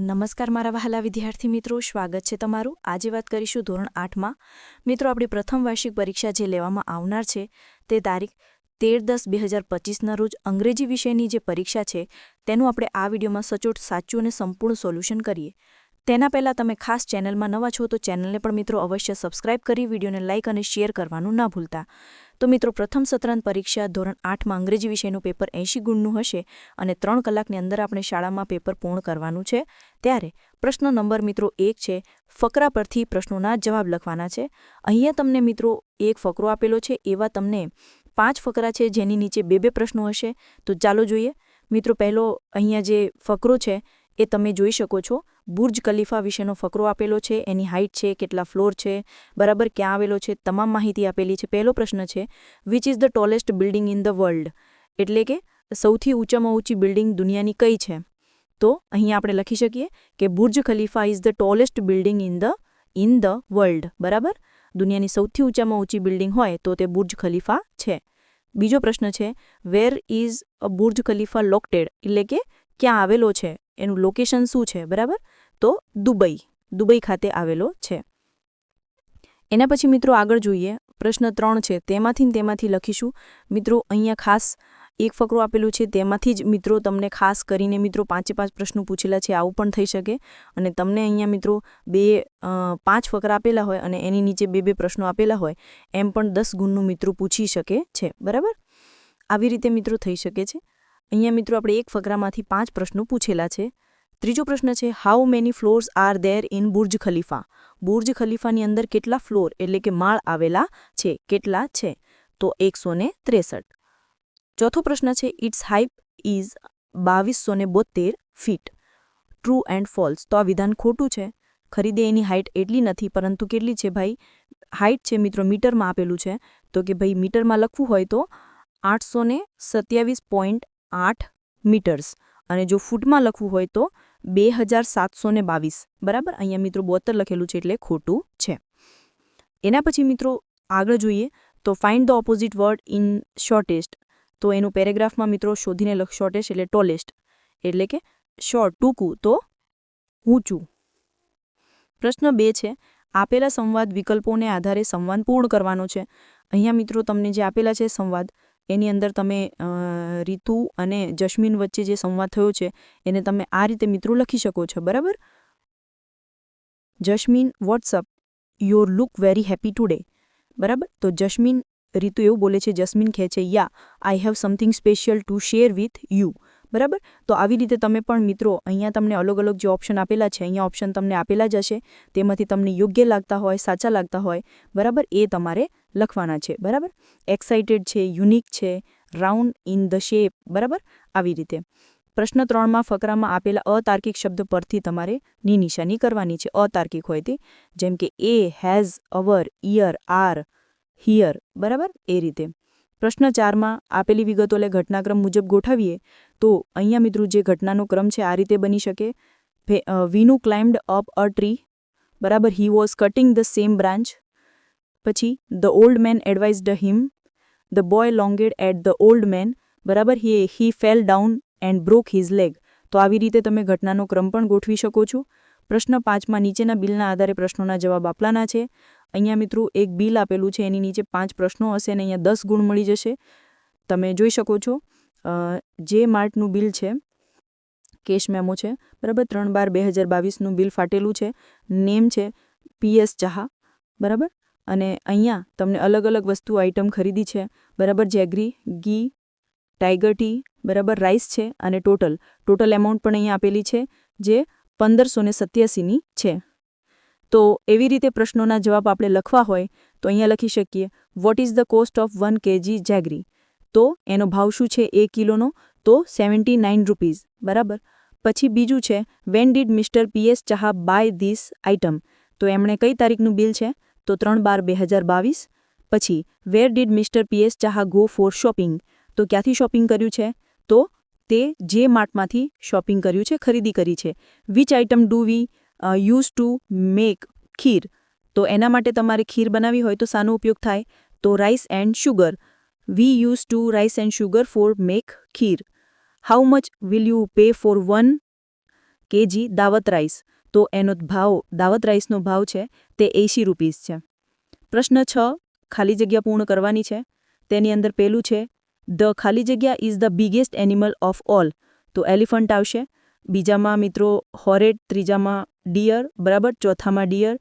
નમસ્કાર મારા વહાલા વિદ્યાર્થી મિત્રો, સ્વાગત છે તમારું। આજે વાત કરીશું ધોરણ 8માં। મિત્રો, આપણી પ્રથમ વાર્ષિક પરીક્ષા જે લેવામાં આવનાર છે તે તારીખ 13/10/2025ના રોજ અંગ્રેજી વિષયની જે પરીક્ષા છે તેનું આપણે આ વિડીયોમાં સચોટ, સાચું અને સંપૂર્ણ સોલ્યુશન કરીએ। તેના પહેલાં તમે ખાસ ચેનલમાં નવા છો તો ચેનલને પણ મિત્રો અવશ્ય સબસ્ક્રાઇબ કરી વિડીયોને લાઇક અને શેર કરવાનું ના ભૂલતા। તો મિત્રો, પ્રથમ સત્રાંત પરીક્ષા ધોરણ 8માં અંગ્રેજી વિષયનું પેપર 80 ગુણનું હશે અને 3 કલાકની અંદર આપણે શાળામાં પેપર પૂર્ણ કરવાનું છે। ત્યારે પ્રશ્ન નંબર મિત્રો 1 છે, ફકરા પરથી પ્રશ્નોના જવાબ લખવાના છે। અહીંયા તમને મિત્રો એક ફકરો આપેલો છે, એવા તમને 5 ફકરા છે જેની નીચે 2-2 પ્રશ્નો હશે। તો ચાલો જોઈએ મિત્રો। પહેલો અહીંયા જે ફકરો છે એ તમે જોઈ શકો છો। બુર્જ ખલીફા વિશેનો ફકરો આપેલો છે, એની હાઇટ છે, કેટલા ફ્લોર છે, બરાબર, ક્યાં આવેલો છે, તમામ માહિતી આપેલી છે। પહેલો પ્રશ્ન છે, which is the tallest building in the world, એટલે કે સૌથી ઊંચામાં ઊંચી બિલ્ડિંગ દુનિયાની કઈ છે? તો અહીંયા આપણે લખી શકીએ કે Burj Khalifa is the tallest building in the world, બરાબર। દુનિયાની સૌથી ઊંચામાં ઊંચી બિલ્ડિંગ હોય તો તે બુર્જ ખલીફા છે। બીજો પ્રશ્ન છે, where is a Burj Khalifa located, એટલે કે ક્યાં આવેલો છે, એનું લોકેશન શું છે, બરાબર? તો દુબઈ ખાતે આવેલો છે। એના પછી મિત્રો આગળ જોઈએ, પ્રશ્ન 3 છે, તેમાંથી લખીશું। મિત્રો, અહીંયા ખાસ એક ફકરો આપેલું છે, તેમાંથી જ મિત્રો તમને ખાસ કરીને મિત્રો 5 પ્રશ્નો પૂછેલા છે, આવું પણ થઈ શકે। અને તમને અહીંયા મિત્રો 5 ફકરા આપેલા હોય અને એની નીચે 2-2 પ્રશ્નો આપેલા હોય, એમ પણ 10 ગુણનું મિત્રો પૂછી શકે છે, બરાબર? આવી રીતે મિત્રો થઈ શકે છે। અહીંયા મિત્રો આપણે એક ફકરામાંથી 5 પ્રશ્નો પૂછેલા છે। ત્રીજો પ્રશ્ન છે, how many floors are there in Burj Khalifa, Burj ખલીફાની અંદર કેટલા ફ્લોર એટલે કે માળ આવેલા છે, કેટલા છે? તો 163। ચોથો પ્રશ્ન છે, it's height is 2272 feet, true and false, તો આ વિધાન ખોટું છે। ખરીદે એની હાઇટ એટલી નથી, પરંતુ કેટલી છે ભાઈ? હાઇટ છે મિત્રો મીટરમાં આપેલું છે, તો કે ભાઈ મીટરમાં લખવું હોય તો 827.8 મીટર્સ, અને જો ફૂટમાં લખવું હોય તો 2722, બરાબર। અહીંયા મિત્રો 72 લખેલું છે એટલે ખોટું છે। એના પછી મિત્રો આગળ જોઈએ તો find the opposite word in shortest, તો એનું પેરેગ્રાફમાં મિત્રો શોધીને લખ। શોર્ટેસ્ટ એટલે ટોલેસ્ટ, એટલે કે શોર્ટ ટૂંકું તો ઊંચું। પ્રશ્ન 2 છે, આપેલા સંવાદ વિકલ્પોને આધારે સંવાદ પૂર્ણ કરવાનો છે। અહીંયા મિત્રો તમને જે આપેલા છે સંવાદ, એની અંદર તમે રીતુ અને જસ્મીન વચ્ચે જે સંવાદ થયો છે એને તમે આ રીતે મિત્રો લખી શકો છો, બરાબર? Jasmine, WhatsApp, your look very happy today, બરાબર? તો જસ્મીન, રીતુ એવું બોલે છે, જસ્મીન કહે છે, yeah I have something special to share with you, બરાબર? તો આવી રીતે તમે પણ મિત્રો અહીંયા તમને અલગ અલગ જે ઓપ્શન આપેલા છે, અહીંયા ઓપ્શન તમને આપેલા જ હશે, તેમાંથી તમને યોગ્ય લાગતા હોય, સાચા લાગતા હોય, બરાબર, એ તમારે લખવાના છે, બરાબર? એક્સાઇટેડ છે, યુનિક છે, રાઉન્ડ ઇન ધ શેપ, બરાબર? આવી રીતે પ્રશ્ન 3માં ફકરામાં આપેલા અતાર્કિક શબ્દ પરથી તમારે ની નિશાની કરવાની છે, અતાર્કિક હોય તે, જેમ કે a, has, our, ear, are, here, બરાબર? એ રીતે પ્રશ્ન 4માં આપેલી વિગતો લે ઘટનાક્રમ મુજબ ગોઠવીએ, તો અહીંયા મિત્રો જે ઘટનાનો ક્રમ છે આ રીતે બની શકે। વીનુ ક્લાઇમ્બડ અપ અ ટ્રી, બરાબર, he was cutting the same branch. પછી the old man advised him, the boy longed at the old man, બરાબર, he fell down and broke his leg. તો આવી રીતે તમે ઘટનાનો ક્રમ પણ ગોઠવી શકો છો। પ્રશ્ન 5માં નીચેના બિલના આધારે પ્રશ્નોના જવાબ આપવાના છે। અહીંયા મિત્રો એક બિલ આપેલું છે, એની નીચે 5 પ્રશ્નો હશે અને અહીંયા 10 ગુણ મળી જશે। તમે જોઈ શકો છો જે માર્ટનું બિલ છે, કેશ મેમો છે, બરાબર, 3/12/2022નું બિલ ફાટેલું છે, નેમ છે PS ચાહા, બરાબર? અને અહીંયા તમને અલગ અલગ વસ્તુ આઇટમ ખરીદી છે, બરાબર, જેગરી, ઘી, ટાઈગર ટી, બરાબર, રાઈસ છે, અને ટોટલ એમાઉન્ટ પણ અહીંયા આપેલી છે જે 1587ની છે। તો એવી રીતે પ્રશ્નોના જવાબ આપણે લખવા હોય તો અહીંયા લખી શકીએ, what is the cost of 1 kg jaggery, તો એનો ભાવ શું છે 1 કિલોનો? તો 79 રૂપીઝ, બરાબર। પછી બીજું છે, when did mister PS Chaha buy this item, તો એમણે કઈ તારીખનું બિલ છે? તો 3/12/2022। પછી where did mister PS Chaha go for shopping, તો ક્યાંથી શોપિંગ કર્યું છે? તો તે જે માર્ટમાંથી શોપિંગ કર્યું છે, ખરીદી કરી છે। Which item do we use to make kheer, તો એના માટે તમારે ખીર બનાવવી હોય તો શાનો ઉપયોગ થાય? તો rice and sugar, we use to rice and sugar for make ખીર। How much will you pay for 1 KG Daawat rice, તો એનો ભાવ દાવત રાઈસનો ભાવ છે તે 80 રૂપીસ છે. પ્રશ્ન 6 ખાલી જગ્યા પૂર્ણ કરવાની છે. તેની અંદર પહેલું છે ધ ખાલી જગ્યા is the biggest animal of all, તો એલિફન્ટ આવશે. બીજામાં મિત્રો હોરેટ, ત્રીજામાં ડિયર, બરાબર, ચોથામાં ડિયર,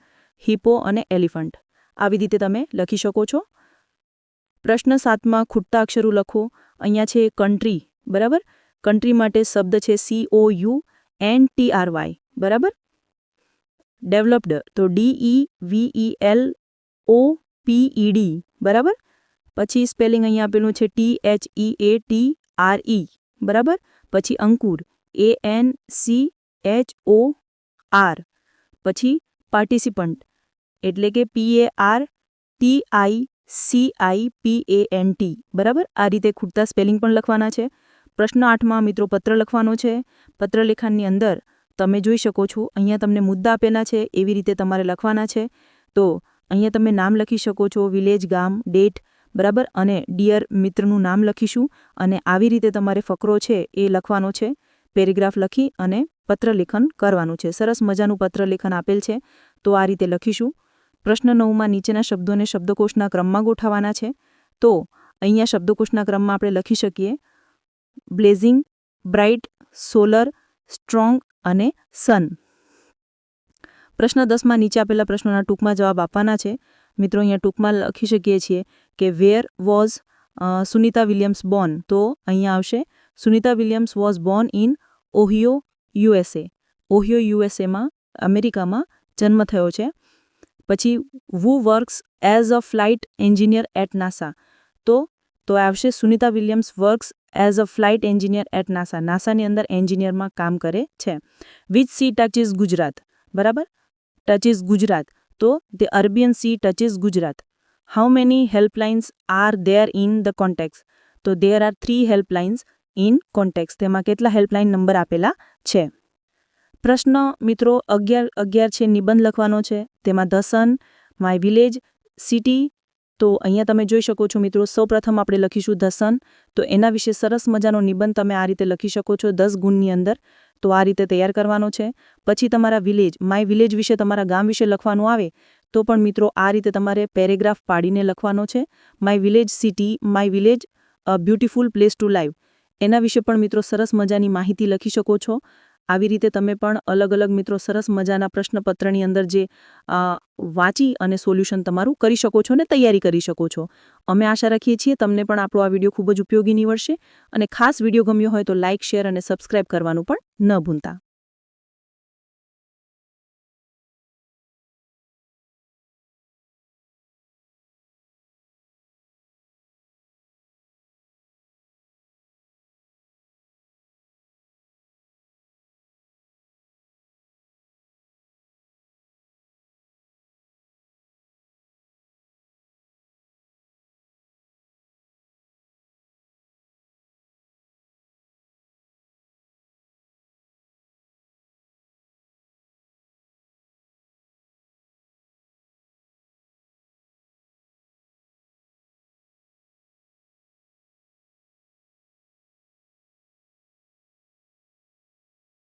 હિપો અને એલિફન્ટ. આવી રીતે તમે લખી શકો છો. પ્રશ્ન 7માં ખૂટતા અક્ષરો લખો. અહીંયા છે કન્ટ્રી, બરાબર. કન્ટ્રી માટે શબ્દ છે COUNTRY, બરાબર. ડેવલપ્ડ તો DEVELOPED, બરાબર. પછી સ્પેલિંગ અહીંયા આપેલું છે THEATRE, બરાબર. પછી અંકુર ANCHOR. પછી પાર્ટિસિપન્ટ એટલે કે PARTICIPANT, બરાબર. આ રીતે ખૂટતા સ્પેલિંગ પણ લખવાના છે. પ્રશ્ન 8માં મિત્રો પત્ર લખવાનો છે. પત્રલેખનની અંદર તમે જોઈ શકો છો અહીંયા તમને મુદ્દા આપેલા છે, એવી રીતે તમારે લખવાના છે. તો અહીંયા તમે નામ લખી શકો છો, વિલેજ, ગામ, ડેટ, બરાબર, અને ડિયર મિત્રનું નામ લખીશું. અને આવી રીતે તમારે ફકરો છે એ લખવાનો છે. પેરેગ્રાફ લખી અને પત્રલેખન કરવાનું છે. સરસ મજાનું પત્રલેખન આપેલ છે, તો આ રીતે લખીશું. પ્રશ્ન 9માં નીચેના શબ્દોને શબ્દકોશના ક્રમમાં ગોઠવવાના છે. તો અહીંયા શબ્દકોશના ક્રમમાં આપણે લખી શકીએ બ્લેઝિંગ, બ્રાઇટ, સોલર, સ્ટ્રોંગ અને સન. પ્રશ્ન 10માં નીચે આપેલા પ્રશ્નોના ટૂંકમાં જવાબ આપવાના છે. મિત્રો અહીંયા ટૂંકમાં લખી શકીએ છીએ કે where was Sunita Williams born, તો અહીંયા આવશે Sunita Williams was born in Ohio, USA. Ohio યુએસએમાં, અમેરિકામાં જન્મ થયો છે. પછી who works as a flight engineer at NASA, તો આવશે Sunita Williams works as a flight engineer at NASA. નાસાની અંદર એન્જિનિયરમાં કામ કરે છે. વિચ સી ટચીસ ગુજરાત, બરાબર, ટચીસ ગુજરાત, તો the Arabian sea touches Gujarat. How many helplines are there in the contacts, તો there are 3 helplines in contacts. તેમાં કેટલા હેલ્પલાઇન નંબર આપેલા છે. પ્રશ્ન મિત્રો 11 છે, નિબંધ લખવાનો છે. તેમાં the sun, my village, city. તો અહીંયા તમે જોઈ શકો છો મિત્રો, સૌપ્રથમ આપણે લખીશું ધ સન. તો એના વિશે સરસ મજાનો નિબંધ તમે આ રીતે લખી શકો છો 10 ગુણની અંદર. તો આ રીતે તૈયાર કરવાનો છે. પછી તમારા વિલેજ, માય વિલેજ વિશે, તમારા ગામ વિશે લખવાનું આવે તો પણ મિત્રો આ રીતે તમારે પેરેગ્રાફ પાડીને લખવાનો છે. My village city, my village a beautiful place to live, એના વિશે પણ મિત્રો સરસ મજાની માહિતી લખી શકો છો. આવી રીતે તમે પણ અલગ અલગ મિત્રો સરસ મજાના પ્રશ્નપત્રની અંદર જે વાંચી અને સોલ્યુશન તમારું કરી શકો છો અને તૈયારી કરી શકો છો. અમે આશા રાખીએ છીએ તમને પણ આપણો આ વિડીયો ખૂબ જ ઉપયોગી નીવડશે. અને ખાસ વિડીયો ગમ્યો હોય તો લાઇક, શેર અને સબસ્ક્રાઇબ કરવાનું પણ ન ભૂલતા.